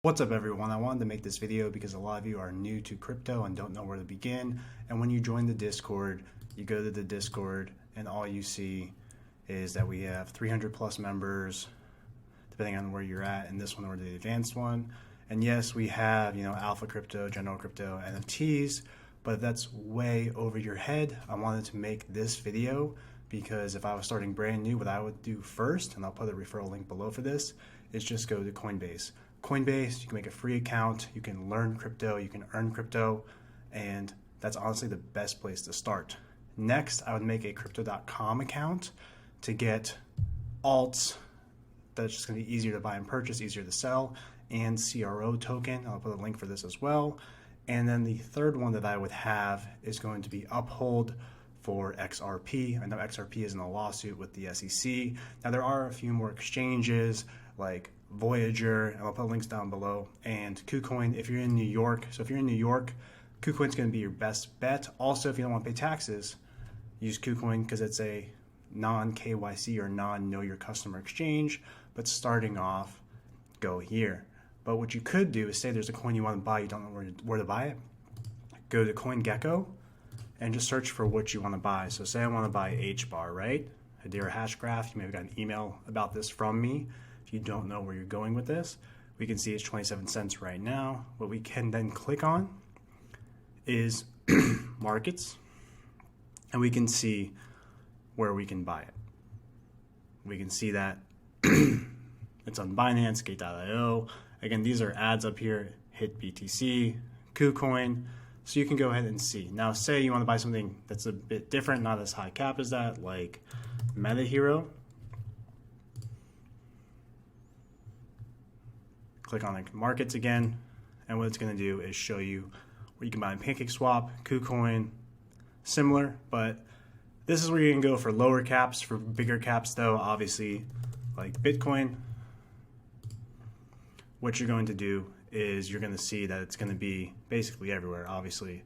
What's up everyone? I wanted to make this video because a lot of you are new to crypto and don't know where to begin. And when you join the Discord, you go to the Discord and all you see is that we have 300 plus members, depending on where you're at. And this one, we're the advanced one. And yes, we have, alpha crypto, general crypto, NFTs, but if that's way over your head, I wanted to make this video because if I was starting brand new, what I would do first, and I'll put a referral link below for this, is just go to Coinbase. Coinbase, you can make a free account, you can learn crypto, you can earn crypto, and that's honestly the best place to start. Next, I would make a Crypto.com account to get alts that's just going to be easier to buy and purchase, easier to sell, and CRO token. I'll put a link for this as well. And then the third one that I would have is going to be Uphold for XRP. I know XRP is in a lawsuit with the SEC. Now there are a few more exchanges like Voyager, and I'll put links down below, and Kucoin if you're in New York. So if you're in New York, Kucoin's going to be your best bet. Also, if you don't want to pay taxes, use Kucoin because it's a non-KYC or non-know your customer exchange. But starting off, go here. But what you could do is say there's a coin you want to buy, you don't know where to buy it. Go to CoinGecko and just search for what you want to buy. So say I want to buy HBAR, right? Hedera Hashgraph. You may have got an email about this from me. If you don't know where you're going with this, we can see it's 27 cents right now. What we can then click on is markets, and we can see where we can buy it. We can see that it's on Binance, Gate.io. Again, these are ads up here, hit BTC, Kucoin, so you can go ahead and see. Now, say you want to buy something that's a bit different, not as high cap as that, like MetaHero. Click on the markets again, and what it's going to do is show you where you can buy in PancakeSwap, KuCoin, similar, but this is where you can go for lower caps. For bigger caps though, obviously like Bitcoin, what you're going to do is you're going to see that it's going to be basically everywhere. Obviously,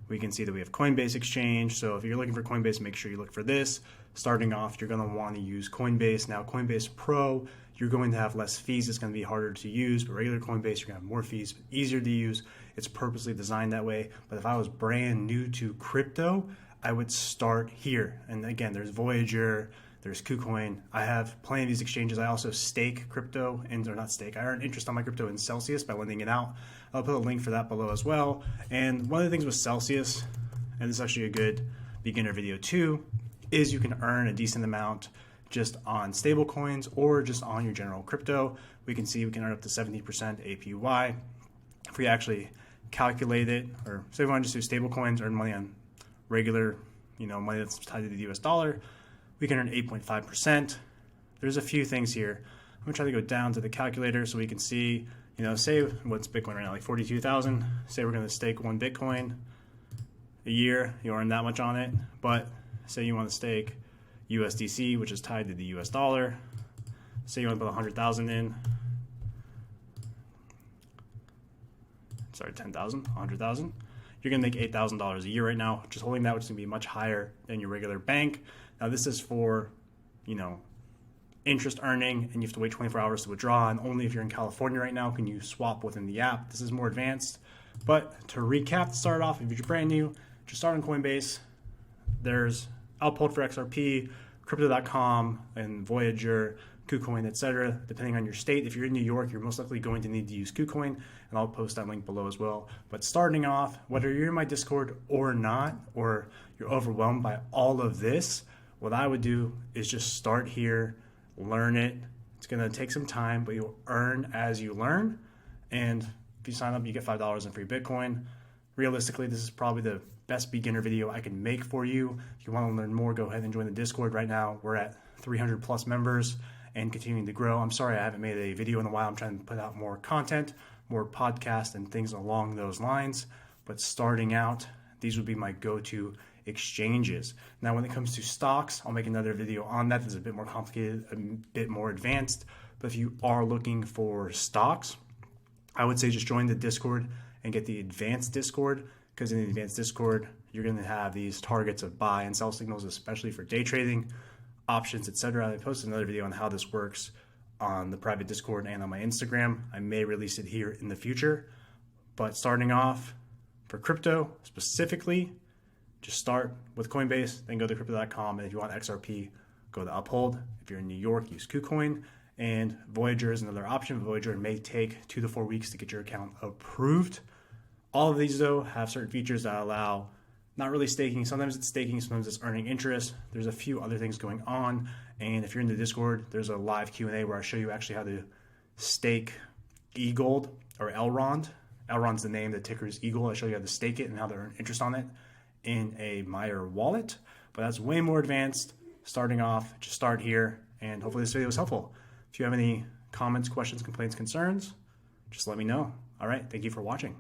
we can see that we have Coinbase exchange. So if you're looking for Coinbase, make sure you look for this. Starting off, you're going to want to use Coinbase. Now, Coinbase Pro, you're going to have less fees. It's going to be harder to use, but regular Coinbase, you're going to have more fees, but easier to use. It's purposely designed that way. But if I was brand new to crypto, I would start here. And again, there's Voyager, there's KuCoin. I have plenty of these exchanges. I also stake crypto, or not stake, I earn interest on my crypto in Celsius by lending it out. I'll put a link for that below as well. And one of the things with Celsius, and this is actually a good beginner video too, is you can earn a decent amount just on stable coins or just on your general crypto. We can see we can earn up to 70% APY. If we actually calculate it, or say we want to just do stable coins, earn money on regular, money that's tied to the US dollar, we can earn 8.5%. There's a few things here. I'm gonna try to go down to the calculator so we can see, say what's Bitcoin right now, like 42,000. Say we're gonna stake one Bitcoin a year, you earn that much on it. But say you want to stake USDC, which is tied to the US dollar. Say you want to put 100,000 in. Sorry, 10,000, 100,000. You're going to make $8,000 a year right now. Just holding that, which is going to be much higher than your regular bank. Now, this is for, interest earning, and you have to wait 24 hours to withdraw. And only if you're in California right now can you swap within the app. This is more advanced. But to recap, to start off, if you're brand new, just start on Coinbase. There's Uphold for XRP, Crypto.com, and Voyager, KuCoin, etc. Depending on your state. If you're in New York, you're most likely going to need to use KuCoin, and I'll post that link below as well. But starting off, whether you're in my Discord or not, or you're overwhelmed by all of this, what I would do is just start here, learn it. It's going to take some time, but you'll earn as you learn. And if you sign up, you get $5 in free Bitcoin. Realistically, this is probably the best beginner video I can make for you. If you want to learn more, go ahead and join the Discord. Right now, we're at 300 plus members and continuing to grow. I'm sorry I haven't made a video in a while. I'm trying to put out more content, more podcasts, and things along those lines. But starting out, these would be my go-to exchanges. Now, when it comes to stocks, I'll make another video on that. That's a bit more complicated, a bit more advanced. But if you are looking for stocks, I would say just join the Discord and get the advanced Discord, because in the advanced Discord, you're going to have these targets of buy and sell signals, especially for day trading, options, etc. I posted another video on how this works on the private Discord and on my Instagram. I may release it here in the future. But starting off for crypto specifically, just start with Coinbase, then go to Crypto.com. And if you want XRP, go to Uphold. If you're in New York, use Kucoin. And Voyager is another option. Voyager may take 2 to 4 weeks to get your account approved. All of these, though, have certain features that allow not really staking. Sometimes it's staking, sometimes it's earning interest. There's a few other things going on. And if you're in the Discord, there's a live Q&A where I show you actually how to stake eGold or Elrond. Elrond's the name, the ticker is Eagle. I show you how to stake it and how to earn interest on it in a Meyer wallet. But that's way more advanced. Starting off, just start here. And hopefully this video was helpful. If you have any comments, questions, complaints, concerns, just let me know. All right, thank you for watching.